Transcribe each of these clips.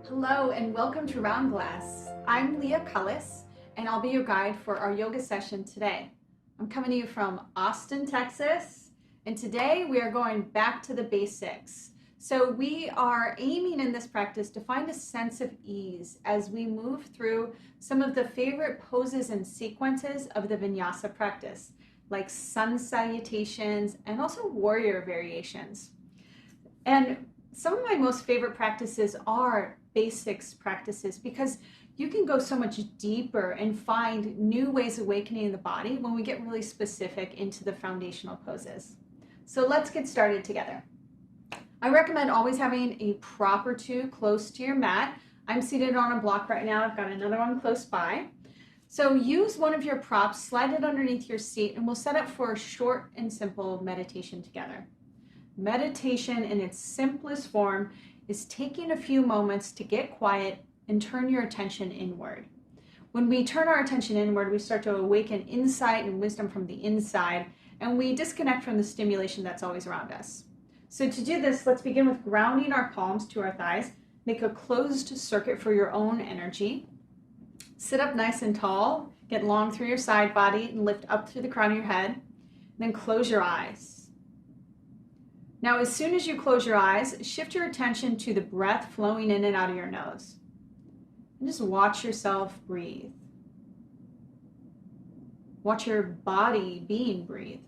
Hello and welcome to Round Glass. I'm Leah Cullis and I'll be your guide for our yoga session today. I'm coming to you from Austin, Texas, and today we are going back to the basics. So we are aiming in this practice to find a sense of ease as we move through some of the favorite poses and sequences of the Vinyasa practice, like sun salutations and also warrior variations. And some of my most favorite practices are basics practices because you can go so much deeper and find new ways of awakening the body when we get really specific into the foundational poses. So let's get started together. I recommend always having a prop or two close to your mat. I'm seated on a block right now. I've got another one close by. So use one of your props, slide it underneath your seat, and we'll set up for a short and simple meditation together. Meditation in its simplest form is taking a few moments to get quiet and turn your attention inward. When we turn our attention inward, we start to awaken insight and wisdom from the inside, and we disconnect from the stimulation that's always around us. So to do this, let's begin with grounding our palms to our thighs. Make a closed circuit for your own energy. Sit up nice and tall, get long through your side body, and lift up through the crown of your head. And then close your eyes. Now, as soon as you close your eyes, shift your attention to the breath flowing in and out of your nose. And just watch yourself breathe. Watch your body being breathed.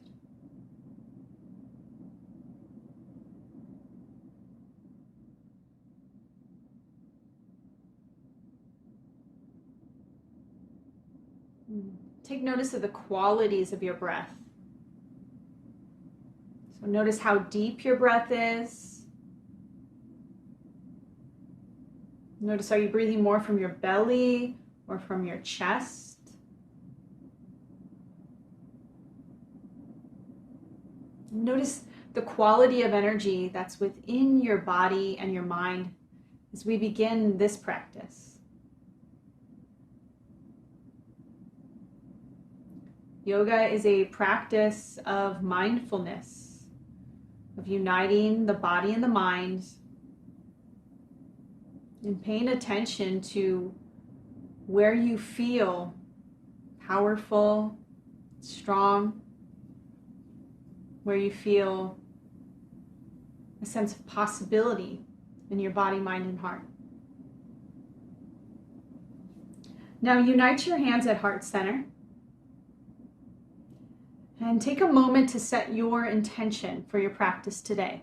Take notice of the qualities of your breath. So notice how deep your breath is. Notice, are you breathing more from your belly or from your chest? Notice the quality of energy that's within your body and your mind as we begin this practice. Yoga is a practice of mindfulness, of uniting the body and the mind, and paying attention to where you feel powerful, strong, where you feel a sense of possibility in your body, mind, and heart. Now unite your hands at heart center. And take a moment to set your intention for your practice today.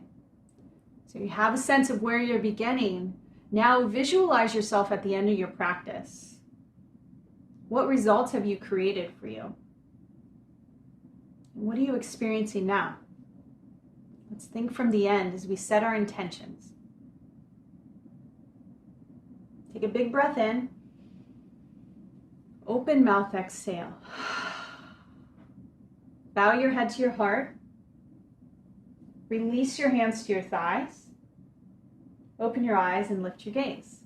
So you have a sense of where you're beginning. Now visualize yourself at the end of your practice. What results have you created for you? What are you experiencing now? Let's think from the end as we set our intentions. Take a big breath in. Open mouth, exhale. Bow your head to your heart. Release your hands to your thighs. Open your eyes and lift your gaze.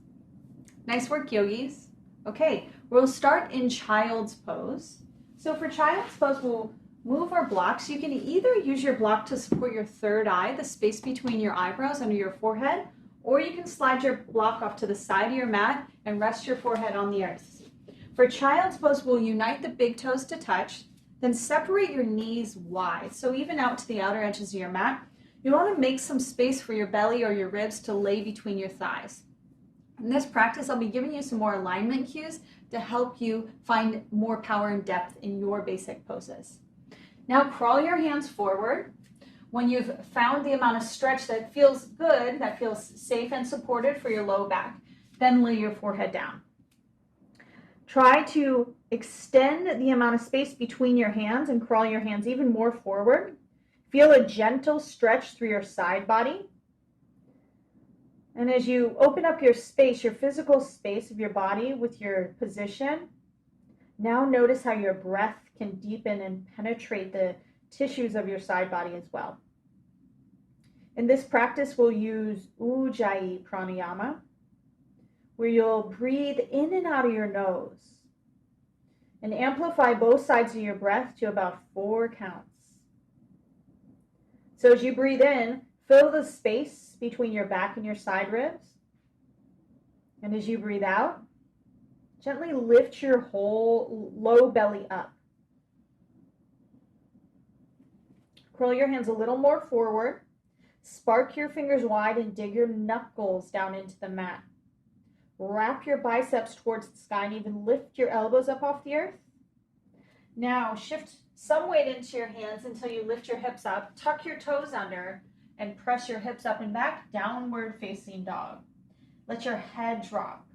Nice work, yogis. Okay, we'll start in child's pose. So for child's pose, we'll move our blocks. You can either use your block to support your third eye, the space between your eyebrows under your forehead, or you can slide your block off to the side of your mat and rest your forehead on the earth. For child's pose, we'll unite the big toes to touch. Then separate your knees wide, so even out to the outer edges of your mat. You want to make some space for your belly or your ribs to lay between your thighs. In this practice, I'll be giving you some more alignment cues to help you find more power and depth in your basic poses. Now crawl your hands forward. When you've found the amount of stretch that feels good, that feels safe and supported for your low back, then lay your forehead down. Try to extend the amount of space between your hands and crawl your hands even more forward. Feel a gentle stretch through your side body. And as you open up your space, your physical space of your body with your position, now notice how your breath can deepen and penetrate the tissues of your side body as well. In this practice, we'll use Ujjayi pranayama, where you'll breathe in and out of your nose and amplify both sides of your breath to about 4 counts. So as you breathe in, fill the space between your back and your side ribs. And as you breathe out, gently lift your whole low belly up. Curl your hands a little more forward. Spark your fingers wide and dig your knuckles down into the mat. Wrap your biceps towards the sky and even lift your elbows up off the earth. Now shift some weight into your hands until you lift your hips up. Tuck your toes under and press your hips up and back, downward facing dog. Let your head drop.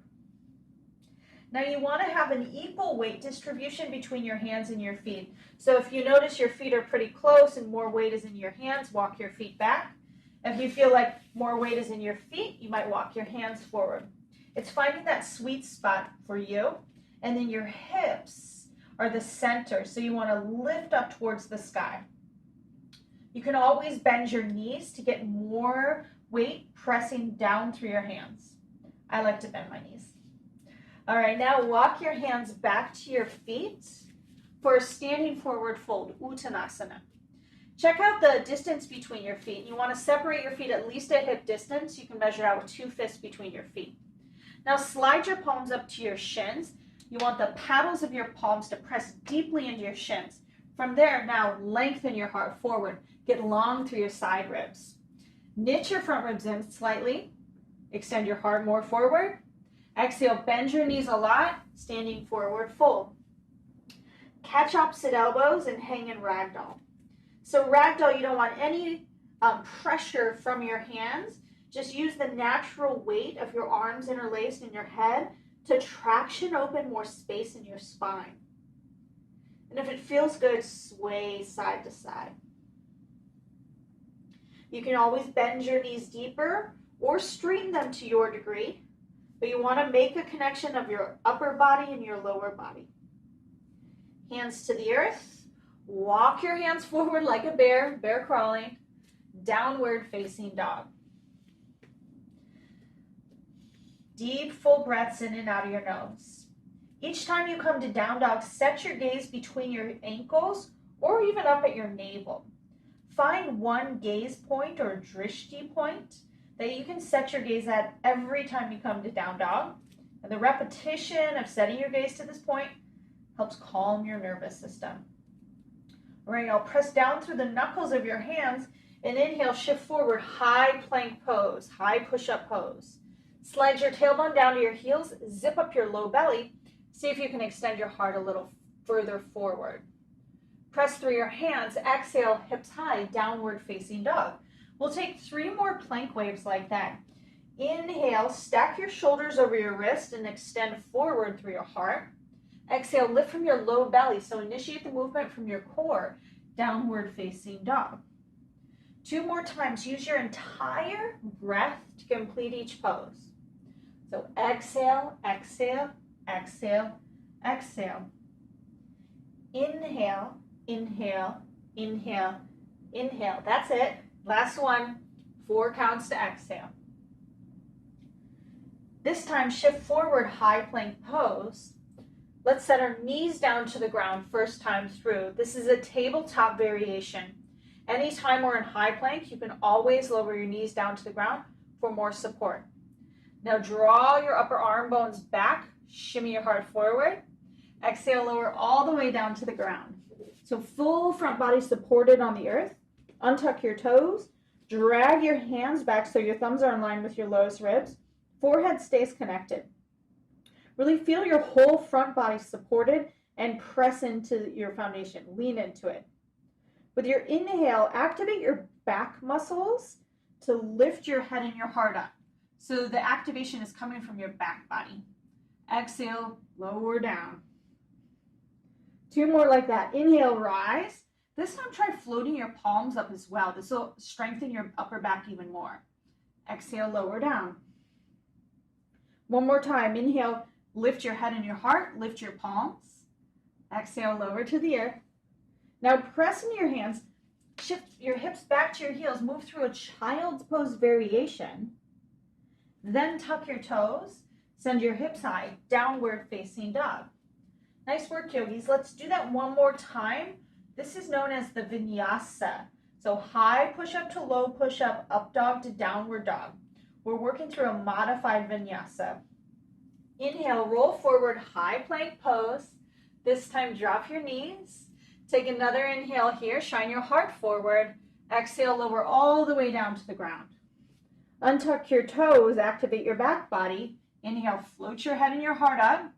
Now you want to have an equal weight distribution between your hands and your feet. So if you notice your feet are pretty close and more weight is in your hands, walk your feet back. If you feel like more weight is in your feet, you might walk your hands forward. It's finding that sweet spot for you. And then your hips are the center, so you want to lift up towards the sky. You can always bend your knees to get more weight pressing down through your hands. I like to bend my knees. All right, now walk your hands back to your feet for a standing forward fold, Uttanasana. Check out the distance between your feet. You want to separate your feet at least at hip distance. You can measure out with 2 fists between your feet. Now slide your palms up to your shins. You want the paddles of your palms to press deeply into your shins. From there, now lengthen your heart forward. Get long through your side ribs. Knit your front ribs in slightly. Extend your heart more forward. Exhale, bend your knees a lot, standing forward fold. Catch opposite elbows and hang in ragdoll. So ragdoll, you don't want any pressure from your hands. Just use the natural weight of your arms interlaced in your head to traction open more space in your spine. And if it feels good, sway side to side. You can always bend your knees deeper or straighten them to your degree. But you want to make a connection of your upper body and your lower body. Hands to the earth. Walk your hands forward like a bear, bear crawling. Downward facing dog. Deep, full breaths in and out of your nose. Each time you come to down dog, set your gaze between your ankles or even up at your navel. Find one gaze point or drishti point that you can set your gaze at every time you come to down dog. And the repetition of setting your gaze to this point helps calm your nervous system. All right, now press down through the knuckles of your hands and inhale, shift forward, high plank pose, high push-up pose. Slide your tailbone down to your heels, zip up your low belly. See if you can extend your heart a little further forward. Press through your hands, exhale, hips high, downward facing dog. We'll take 3 more plank waves like that. Inhale, stack your shoulders over your wrist and extend forward through your heart. Exhale, lift from your low belly. So initiate the movement from your core, downward facing dog. 2 more times. Use your entire breath to complete each pose. So exhale, exhale, exhale, exhale. Inhale, inhale, inhale, inhale. That's it. Last one, 4 counts to exhale. This time, shift forward, high plank pose. Let's set our knees down to the ground first time through. This is a tabletop variation. Anytime we're in high plank, you can always lower your knees down to the ground for more support. Now draw your upper arm bones back, shimmy your heart forward. Exhale, lower all the way down to the ground. So full front body supported on the earth. Untuck your toes, drag your hands back so your thumbs are in line with your lowest ribs. Forehead stays connected. Really feel your whole front body supported and press into your foundation. Lean into it. With your inhale, activate your back muscles to lift your head and your heart up. So the activation is coming from your back body. Exhale, lower down. 2 more like that. Inhale, rise. This time try floating your palms up as well. This will strengthen your upper back even more. Exhale, lower down. 1 more time. Inhale, lift your head and your heart. Lift your palms. Exhale, lower to the earth. Now press into your hands. Shift your hips back to your heels. Move through a child's pose variation. Then tuck your toes. Send your hips high. Downward facing dog. Nice work, yogis. Let's do that 1 more time. This is known as the Vinyasa. So high push-up to low push-up, up dog to downward dog. We're working through a modified Vinyasa. Inhale, roll forward, high plank pose. This time, drop your knees. Take another inhale here, shine your heart forward. Exhale, lower all the way down to the ground. Untuck your toes, activate your back body. Inhale, float your head and your heart up.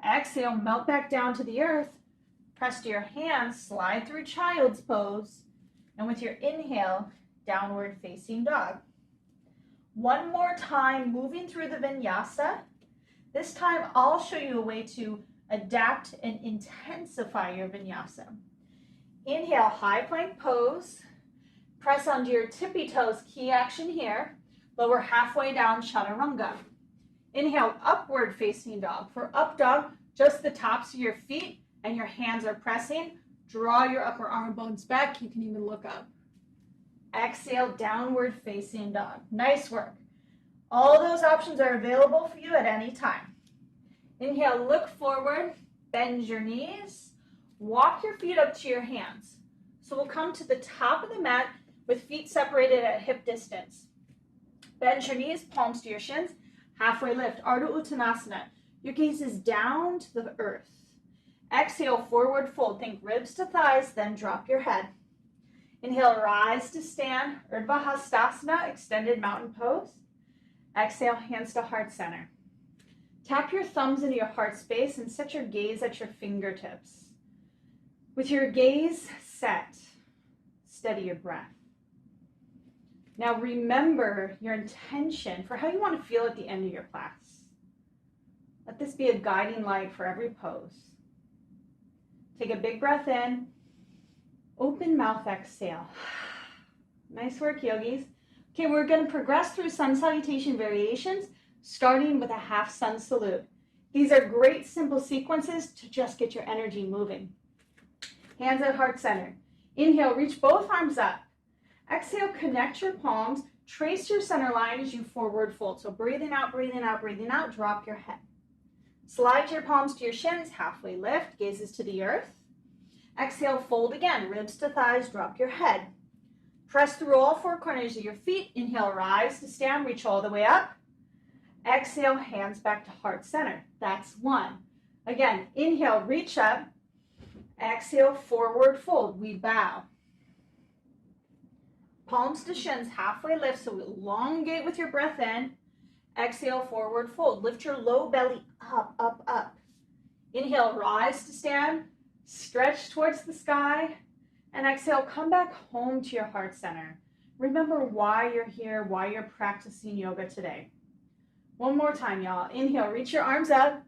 Exhale, melt back down to the earth. Press to your hands, slide through child's pose. And with your inhale, downward facing dog. One more time, moving through the vinyasa. This time, I'll show you a way to adapt and intensify your vinyasa. Inhale, high plank pose. Press onto your tippy toes, key action here. Lower halfway down, chaturanga. Inhale, upward facing dog. For up dog, just the tops of your feet and your hands are pressing. Draw your upper arm bones back. You can even look up. Exhale, downward facing dog. Nice work. All those options are available for you at any time. Inhale, look forward, bend your knees, walk your feet up to your hands. So we'll come to the top of the mat with feet separated at hip distance. Bend your knees, palms to your shins, halfway lift, Ardha Uttanasana. Your gaze is down to the earth. Exhale, forward fold. Think ribs to thighs, then drop your head. Inhale, rise to stand, Urdhva Hastasana, extended mountain pose. Exhale, hands to heart center. Tap your thumbs into your heart space and set your gaze at your fingertips. With your gaze set, steady your breath. Now remember your intention for how you want to feel at the end of your class. Let this be a guiding light for every pose. Take a big breath in. Open mouth, exhale. Nice work, yogis. Okay, we're going to progress through sun salutation variations, starting with a half sun salute. These are great simple sequences to just get your energy moving. Hands at heart center. Inhale, reach both arms up. Exhale, connect your palms. Trace your center line as you forward fold. So breathing out, breathing out, breathing out, drop your head. Slide your palms to your shins, halfway lift, gazes to the earth. Exhale, fold again, ribs to thighs, drop your head. Press through all four corners of your feet. Inhale, rise to stand, reach all the way up. Exhale, hands back to heart center. That's one. Again, inhale, reach up. Exhale, forward fold, we bow. Palms to shins, halfway lift, so elongate with your breath in. Exhale, forward fold. Lift your low belly up, up, up. Inhale, rise to stand. Stretch towards the sky. And exhale, come back home to your heart center. Remember why you're here, why you're practicing yoga today. One more time, y'all. Inhale, reach your arms up.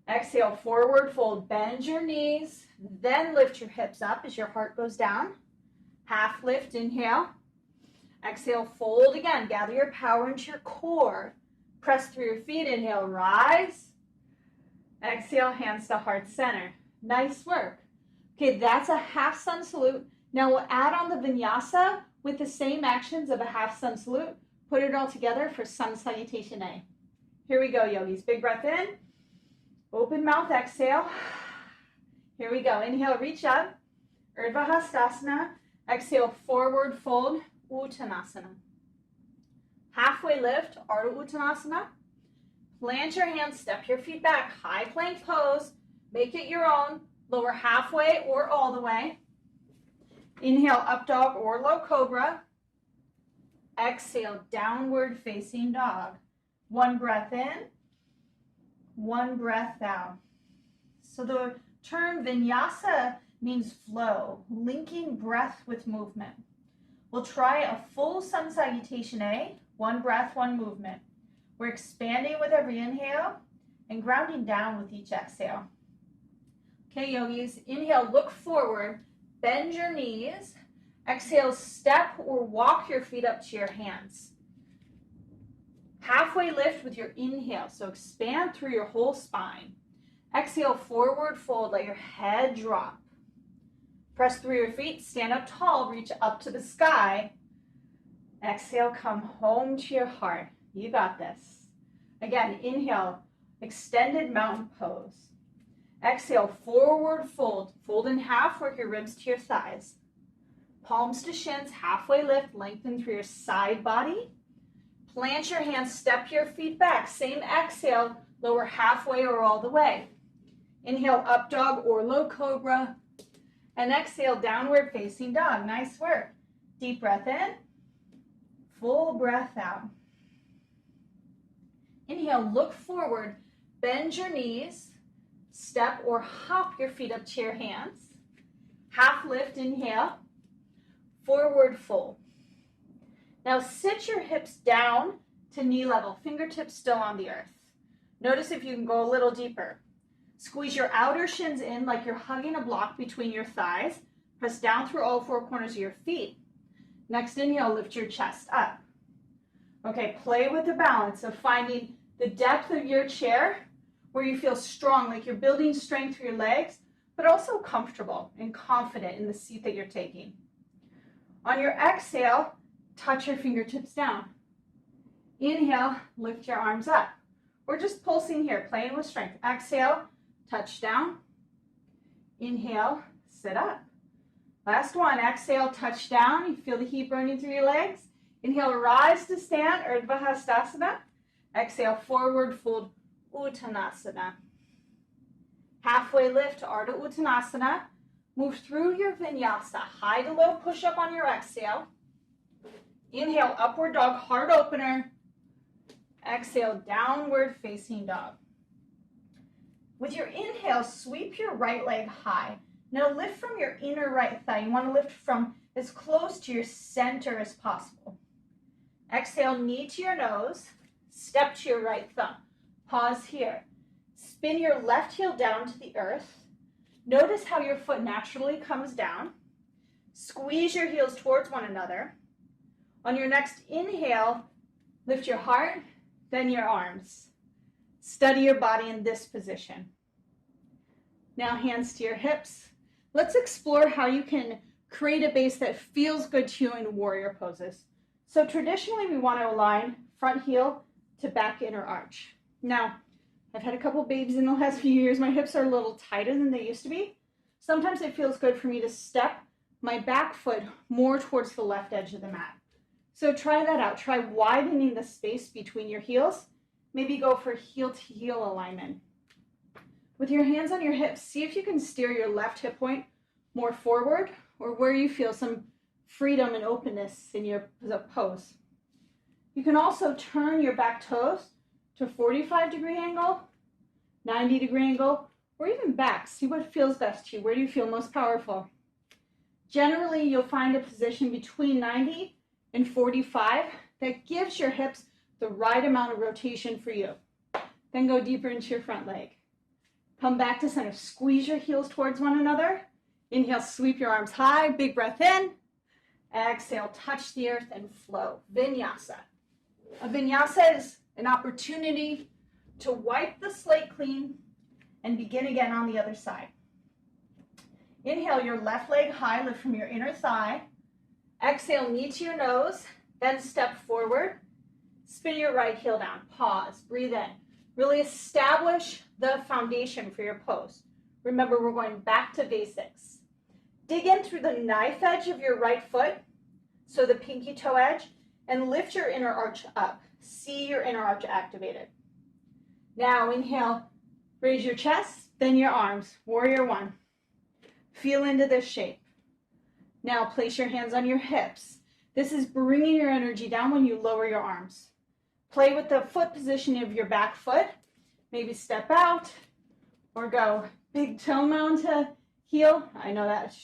Exhale, forward fold. Bend your knees. Then lift your hips up as your heart goes down. Half lift, inhale. Exhale, fold again. Gather your power into your core. Press through your feet. Inhale, rise. Exhale, hands to heart center. Nice work. Okay, that's a half sun salute. Now we'll add on the vinyasa with the same actions of a half sun salute. Put it all together for sun salutation A. Here we go, yogis. Big breath in. Open mouth, exhale. Here we go. Inhale, reach up. Urdhva Hastasana. Exhale, forward fold. Uttanasana. Halfway lift, Ardha Uttanasana. Plant your hands, step your feet back, high plank pose. Make it your own. Lower halfway or all the way. Inhale, up dog or low cobra. Exhale, downward facing dog. One breath in, one breath out. So the term vinyasa means flow, linking breath with movement. We'll try a full sun salutation A, one breath, one movement. We're expanding with every inhale and grounding down with each exhale. Okay, yogis, inhale, look forward, bend your knees. Exhale, step or walk your feet up to your hands. Halfway lift with your inhale, so expand through your whole spine. Exhale, forward fold, let your head drop. Press through your feet, stand up tall, reach up to the sky. Exhale, come home to your heart. You got this. Again, inhale, extended mountain pose. Exhale, forward fold. Fold in half, work your ribs to your thighs. Palms to shins, halfway lift, lengthen through your side body. Plant your hands, step your feet back. Same exhale, Lower halfway or all the way. Inhale, up dog or low cobra. And exhale, downward facing dog. Nice work. Deep breath in. Full breath out. Inhale, look forward. Bend your knees. Step or hop your feet up to your hands. Half lift, inhale. Forward fold. Now sit your hips down to knee level. Fingertips still on the earth. Notice if you can go a little deeper. Squeeze your outer shins in like you're hugging a block between your thighs. Press down through all four corners of your feet. Next inhale, lift your chest up. Okay, play with the balance of finding the depth of your chair where you feel strong, like you're building strength through your legs, but also comfortable and confident in the seat that you're taking. On your exhale, touch your fingertips down. Inhale, lift your arms up. We're just pulsing here, playing with strength. Exhale, touch down. Inhale, sit up. Last one, exhale, touch down. You feel the heat burning through your legs. Inhale, rise to stand, Urdhva Hastasana. Exhale, forward fold, Uttanasana. Halfway lift, Ardha Uttanasana. Move through your Vinyasa. High to low push-up on your exhale. Inhale, upward dog, heart opener. Exhale, downward facing dog. With your inhale, sweep your right leg high. Now lift from your inner right thigh. You want to lift from as close to your center as possible. Exhale, knee to your nose. Step to your right thumb. Pause here. Spin your left heel down to the earth. Notice how your foot naturally comes down. Squeeze your heels towards one another. On your next inhale, lift your heart, then your arms. Study your body in this position. Now hands to your hips. Let's explore how you can create a base that feels good to you in warrior poses. So traditionally we want to align front heel to back inner arch. Now, I've had a couple babies in the last few years. My hips are a little tighter than they used to be. Sometimes it feels good for me to step my back foot more towards the left edge of the mat. So try that out. Try widening the space between your heels. Maybe go for heel to heel alignment. With your hands on your hips, see if you can steer your left hip point more forward or where you feel some freedom and openness in your pose. You can also turn your back toes to 45-degree angle, 90-degree angle, or even back. See what feels best to you. Where do you feel most powerful? Generally, you'll find a position between 90 and 45 that gives your hips the right amount of rotation for you. Then go deeper into your front leg. Come back to center. Squeeze your heels towards one another. Inhale, sweep your arms high. Big breath in. Exhale, touch the earth and flow. Vinyasa. A vinyasa is an opportunity to wipe the slate clean and begin again on the other side. Inhale, your left leg high, lift from your inner thigh. Exhale, knee to your nose, then step forward. Spin your right heel down. Pause, breathe in. Really establish the foundation for your pose. Remember, we're going back to basics. Dig in through the knife edge of your right foot, so the pinky toe edge, and lift your inner arch up. See your inner arch activated. Now inhale, raise your chest, then your arms, warrior one. Feel into this shape. Now place your hands on your hips. This is bringing your energy down when you lower your arms. Play with the foot position of your back foot. Maybe step out or go big toe mound to heel. I know that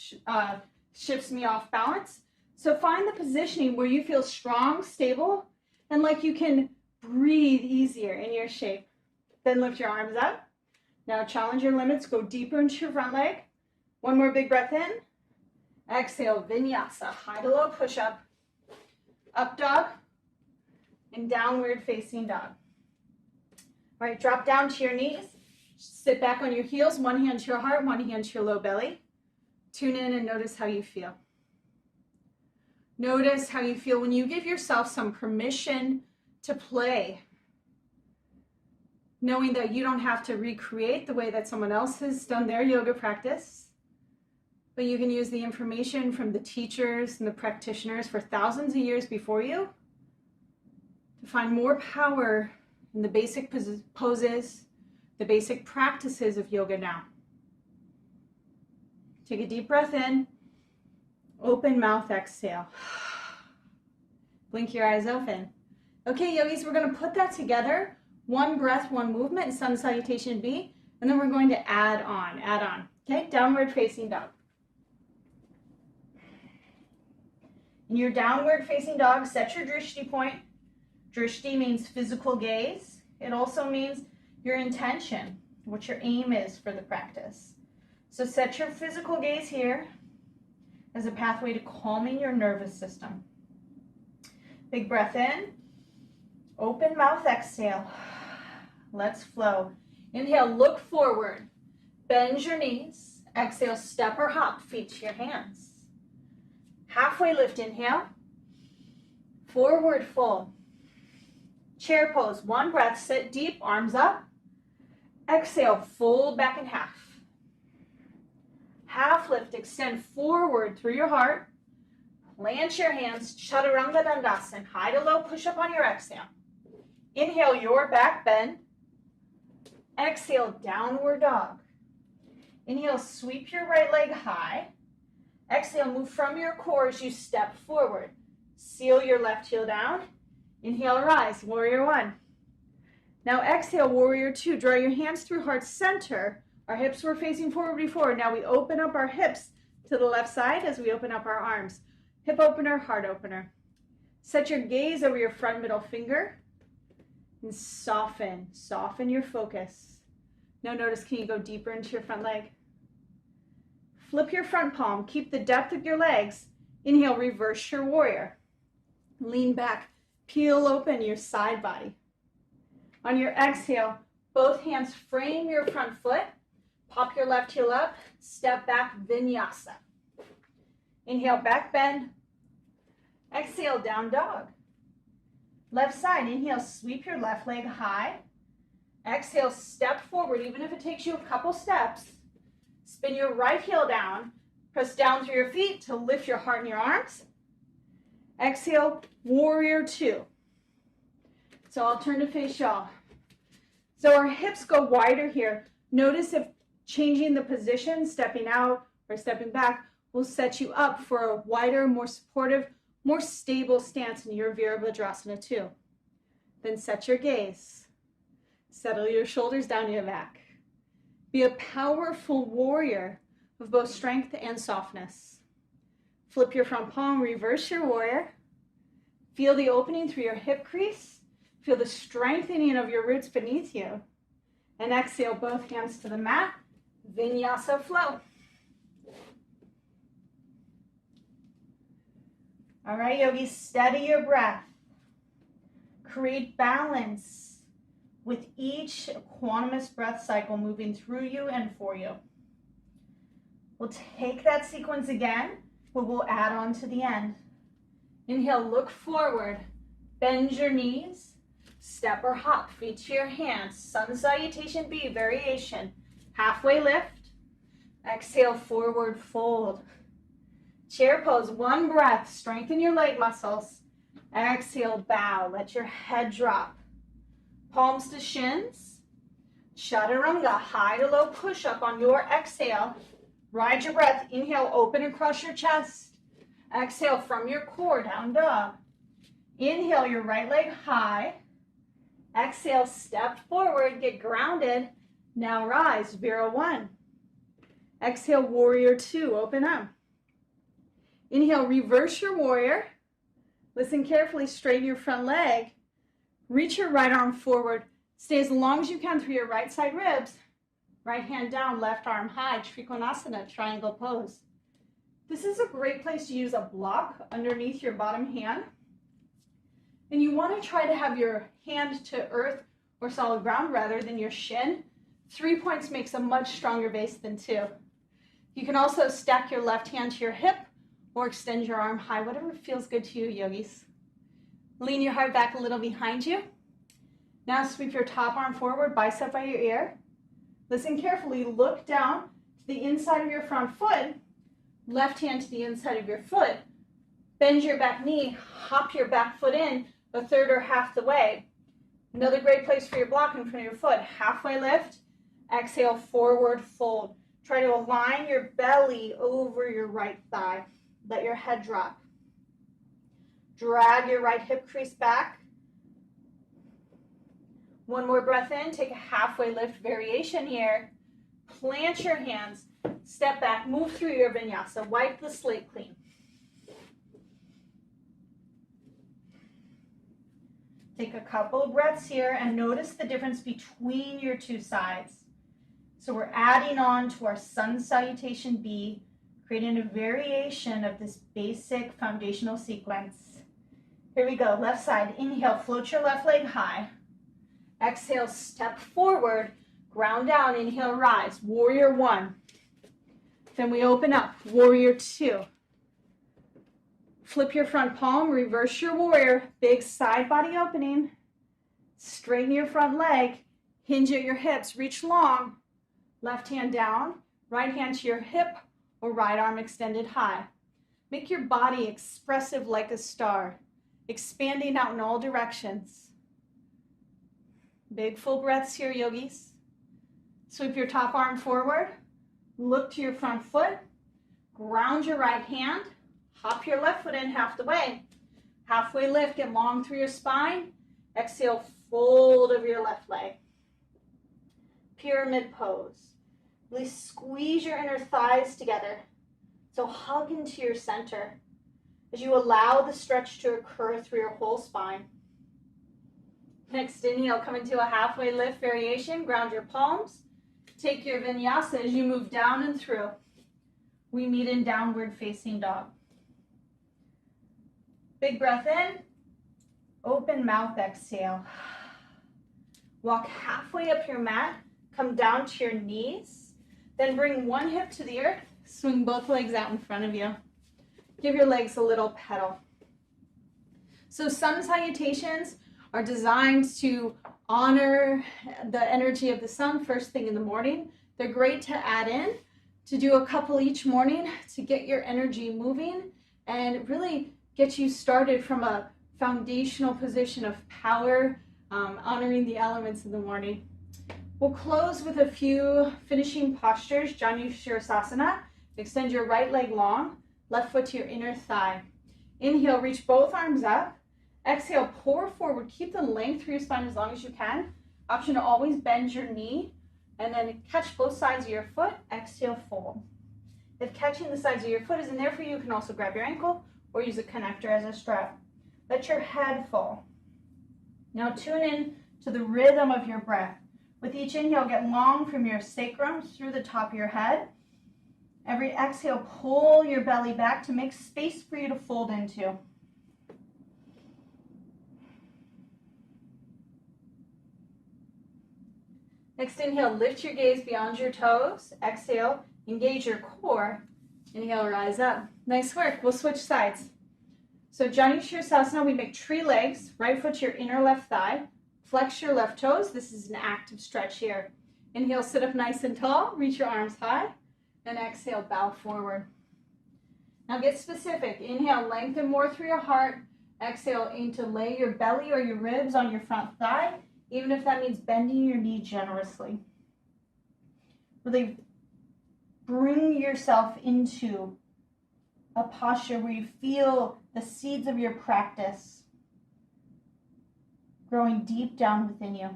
shifts me off balance. So find the positioning where you feel strong, stable, and like you can breathe easier in your shape. Then lift your arms up. Now challenge your limits. Go deeper into your front leg. One more big breath in. Exhale, vinyasa, high to low push-up, up dog, and downward facing dog. All right, drop down to your knees. Sit back on your heels, one hand to your heart, one hand to your low belly. Tune in and notice how you feel. Notice how you feel when you give yourself some permission to play, knowing that you don't have to recreate the way that someone else has done their yoga practice, but you can use the information from the teachers and the practitioners for thousands of years before you to find more power in the basic poses the basic practices of yoga now. Take a deep breath in, open mouth, exhale. Blink your eyes open. Okay, yogis, we're going to put that together. One breath, one movement, sun salutation B, and then we're going to add on. Okay, downward facing dog. In your downward facing dog, set your drishti point. Drishti means physical gaze. It also means your intention, what your aim is for the practice. So set your physical gaze here as a pathway to calming your nervous system. Big breath in, open mouth, exhale. Let's flow. Inhale, look forward, bend your knees. Exhale, step or hop, feet to your hands. Halfway lift, inhale. Forward fold. Chair pose, one breath, sit deep, arms up. Exhale, fold back in half. Half lift, extend forward through your heart. Plant your hands, chaturanga dandasana, high to low, push up on your exhale. Inhale, your back bend. Exhale, downward dog. Inhale, sweep your right leg high. Exhale, move from your core as you step forward. Seal your left heel down. Inhale, rise, warrior one. Now exhale, warrior two. Draw your hands through heart center. Our hips were facing forward before. Now we open up our hips to the left side as we open up our arms. Hip opener, heart opener. Set your gaze over your front middle finger and soften your focus. Now notice, can you go deeper into your front leg? Flip your front palm, keep the depth of your legs. Inhale, reverse your warrior. Lean back, peel open your side body. On your exhale, both hands frame your front foot. Pop your left heel up, step back, vinyasa. Inhale, back bend. Exhale, down dog. Left side, inhale, sweep your left leg high. Exhale, step forward, even if it takes you a couple steps. Spin your right heel down. Press down through your feet to lift your heart and your arms. Exhale, warrior two. So I'll turn to face y'all. So our hips go wider here. Notice if changing the position, stepping out or stepping back, will set you up for a wider, more supportive, more stable stance in your Virabhadrasana too. Then set your gaze. Settle your shoulders down your back. Be a powerful warrior of both strength and softness. Flip your front palm, reverse your warrior. Feel the opening through your hip crease. Feel the strengthening of your roots beneath you. And exhale, both hands to the mat. Vinyasa flow. All right, yogis, steady your breath. Create balance with each equanimous breath cycle moving through you and for you. We'll take that sequence again, but we'll add on to the end. Inhale, look forward, bend your knees, step or hop, feet to your hands, sun salutation B, variation, halfway lift, exhale, forward fold. Chair pose, one breath, strengthen your leg muscles. Exhale, bow, let your head drop. Palms to shins. Chaturanga, high to low push up on your exhale. Ride your breath, inhale, open across your chest. Exhale from your core, down dog. Inhale, your right leg high. Exhale, step forward, get grounded. Now rise, Vira one. Exhale, warrior two, open up. Inhale, reverse your warrior. Listen carefully, straighten your front leg. Reach your right arm forward. Stay as long as you can through your right side ribs. Right hand down, left arm high, Trikonasana, triangle pose. This is a great place to use a block underneath your bottom hand. And you want to try to have your hand to earth or solid ground rather than your shin. 3 points makes a much stronger base than 2. You can also stack your left hand to your hip or extend your arm high, whatever feels good to you, yogis. Lean your heart back a little behind you. Now sweep your top arm forward, bicep by your ear. Listen carefully, look down to the inside of your front foot, left hand to the inside of your foot. Bend your back knee, hop your back foot in a third or half the way. Another great place for your block in front of your foot. Halfway lift, Exhale, forward fold. Try to align your belly over your right thigh. Let your head drop. Drag your right hip crease back. One more breath in. Take a halfway lift variation here. Plant your hands. Step back. Move through your vinyasa. Wipe the slate clean. Take a couple of breaths here and notice the difference between your two sides. So we're adding on to our sun salutation B, creating a variation of this basic foundational sequence. Here we go, left side. Inhale, float your left leg high. Exhale, step forward, ground down. Inhale, rise, warrior one. Then we open up, warrior two. Flip your front palm, reverse your warrior, big side body opening. Straighten your front leg, hinge at your hips, reach long. Left hand down, right hand to your hip or right arm extended high. Make your body expressive like a star, expanding out in all directions. Big full breaths here, yogis. Sweep your top arm forward, look to your front foot, ground your right hand, hop your left foot in half the way. Halfway lift, get long through your spine. Exhale, fold over your left leg. Pyramid pose. Really squeeze your inner thighs together. So hug into your center as you allow the stretch to occur through your whole spine. Next inhale, come into a halfway lift variation. Ground your palms. Take your vinyasa as you move down and through. We meet in downward facing dog. Big breath in. Open mouth, exhale. Walk halfway up your mat. Come down to your knees. Then bring one hip to the earth. Swing both legs out in front of you. Give your legs a little pedal. So sun salutations are designed to honor the energy of the sun first thing in the morning. They're great to add in, to do a couple each morning to get your energy moving and really get you started from a foundational position of power, honoring the elements in the morning. We'll close with a few finishing postures. Janu Shirasana. Extend your right leg long, left foot to your inner thigh. Inhale, reach both arms up. Exhale, pour forward. Keep the length through your spine as long as you can. Option to always bend your knee and then catch both sides of your foot. Exhale, fold. If catching the sides of your foot isn't there for you, you can also grab your ankle or use a connector as a strap. Let your head fall. Now tune in to the rhythm of your breath. With each inhale, get long from your sacrum through the top of your head. Every exhale, pull your belly back to make space for you to fold into. Next inhale, lift your gaze beyond your toes. Exhale, engage your core. Inhale, rise up. Nice work. We'll switch sides. So Janu Shirasana, we make tree legs. Right foot to your inner left thigh. Flex your left toes. This is an active stretch here. Inhale, sit up nice and tall. Reach your arms high. And exhale, bow forward. Now get specific. Inhale, lengthen more through your heart. Exhale, aim to lay your belly or your ribs on your front thigh, even if that means bending your knee generously. Really bring yourself into a posture where you feel the seeds of your practice growing deep down within you.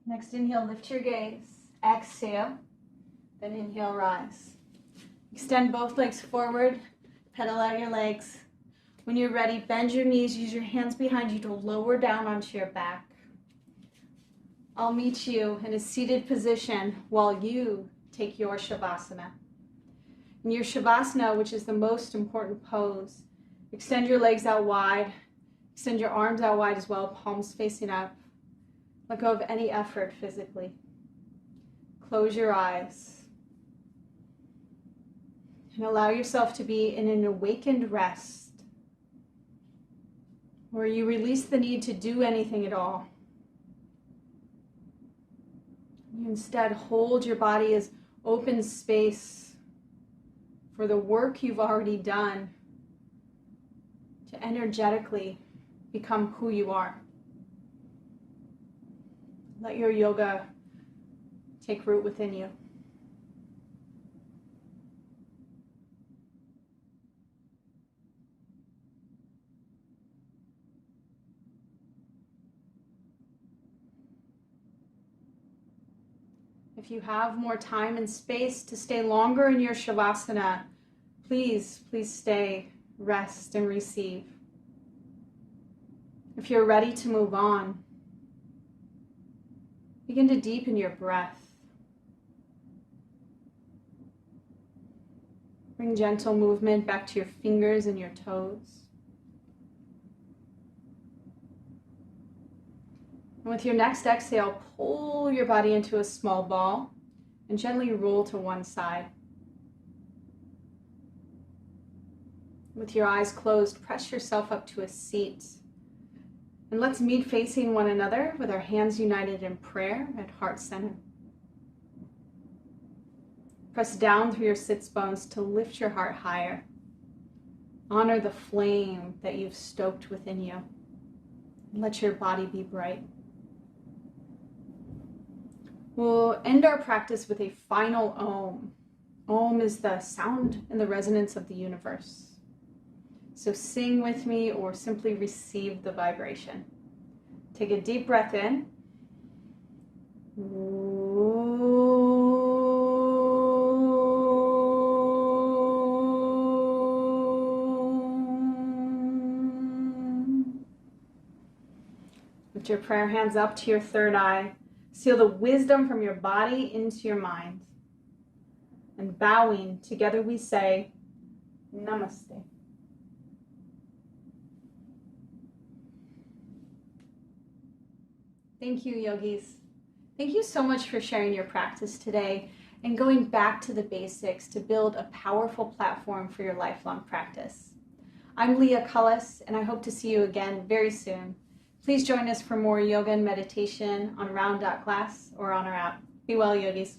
Next inhale, lift your gaze. Exhale, then inhale, rise. Extend both legs forward, pedal out your legs. When you're ready, bend your knees, use your hands behind you to lower down onto your back. I'll meet you in a seated position while you take your Shavasana. In your Shavasana, which is the most important pose, extend your legs out wide, extend your arms out wide as well, palms facing up. Let go of any effort physically. Close your eyes. And allow yourself to be in an awakened rest, where you release the need to do anything at all. You instead hold your body as open space for the work you've already done to energetically become who you are. Let your yoga take root within you. If you have more time and space to stay longer in your Shavasana, please stay, rest, and receive. If you're ready to move on, begin to deepen your breath. Bring gentle movement back to your fingers and your toes. And with your next exhale, pull your body into a small ball and gently roll to one side. With your eyes closed, press yourself up to a seat. And let's meet facing one another with our hands united in prayer at heart center. Press down through your sits bones to lift your heart higher. Honor the flame that you've stoked within you. And let your body be bright. We'll end our practice with a final Om. Om is the sound and the resonance of the universe. So sing with me or simply receive the vibration. Take a deep breath in. Lift your prayer hands up to your third eye. Seal the wisdom from your body into your mind. And bowing, together we say, Namaste. Thank you, yogis. Thank you so much for sharing your practice today and going back to the basics to build a powerful platform for your lifelong practice. I'm Leah Cullis, and I hope to see you again very soon. Please join us for more yoga and meditation on Round.Class or on our app. Be well, yogis.